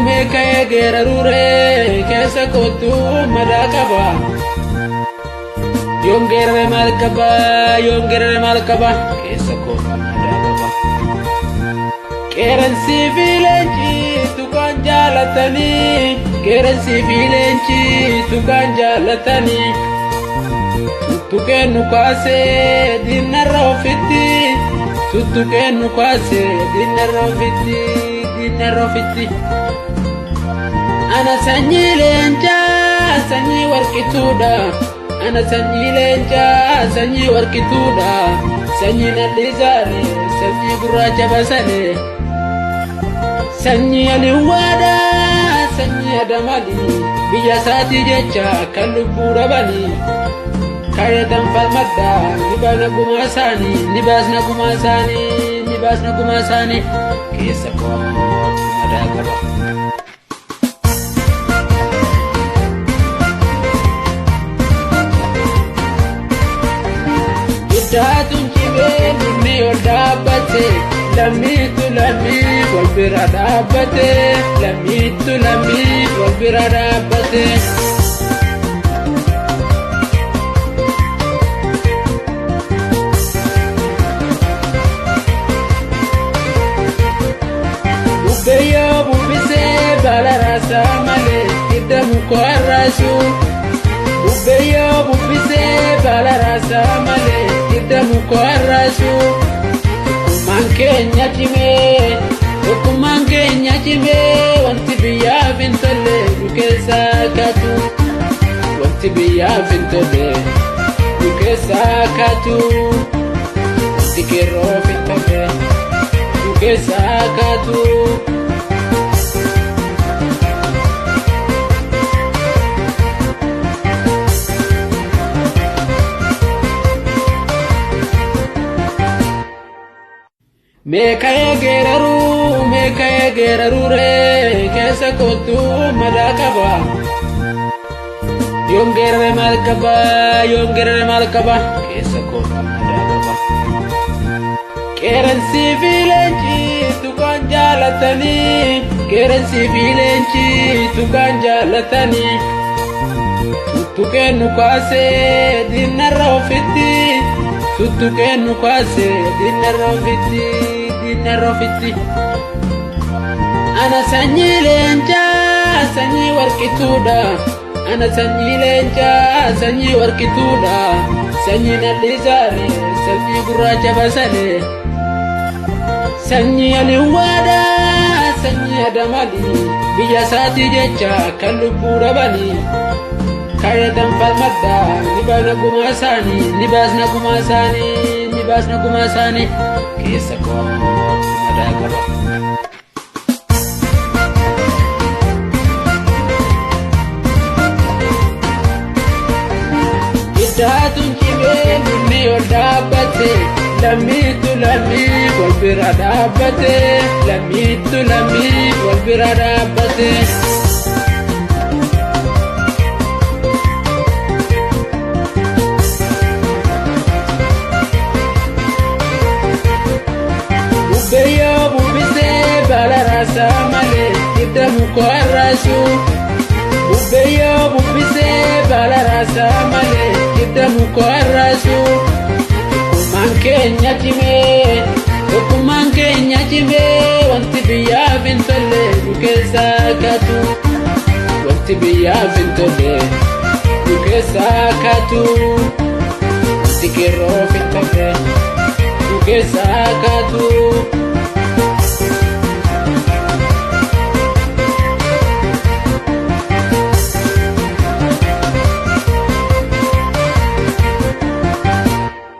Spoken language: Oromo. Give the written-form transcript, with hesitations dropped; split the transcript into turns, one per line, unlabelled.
Mekaya geraru re kesa kotu madakaba Yongere malkaba kesa kotu madakaba Keren sivilenci tukan jalatani Keren sivilenci tukan jalatani Tutuken nukase dinarofiti Tutuken nukase dinarofiti Ana sanyi lenca sanyi warkituda Ana sanyi lenca sanyi warkituda Sanyi nalizare sanyi guracha basale Sanyi aliwada sanyi adamali Biya sati jecha kalubura bali Kayatan falmadda libasna gumasani Kesa ko madakaba Idatun chibe nimi odabate Lamitu walbira dabate Lamitu walbira dabate Beyo bubise balarasa male Idamu kwarasu Beyo bubise balarasa male Idamu kwarasu Kumanke nyachime Wanti biya bintole Dukesa katu Wanti biya bintole Dukesa katu Wanti kero bintole Dukesa katu Mekaya geraru re kesa kotu madakaba Yongere malkaba kesa kotu madakaba Keren sivilenci tukan jalatani Keren sivilenci tukan jalatani Tutuken nukase dinarofiti Tutuken nukase dinarofiti Ana sanyi lenca sanyi warkituda Ana sanyi lenca sanyi warkituda Sanyi nalizare sanyi guracha basale Sanyi aliwada sanyi adamali Biya sati jecha kalubura bali Kayatan falmadda libasna gumasani Kesa ko madakaba Idatun chibe nimi odabate Lamitu walbira dabate Lamitu walbira dabate Beyo bubise balarasa male Idamu kwarasu Beyo bubise balarasa male Idamu kwarasu Kumanke nyachime Wanti biya bintole Dukesa katu Wanti biya bintole Dukesa katu Wanti kero bintole Dukesa katu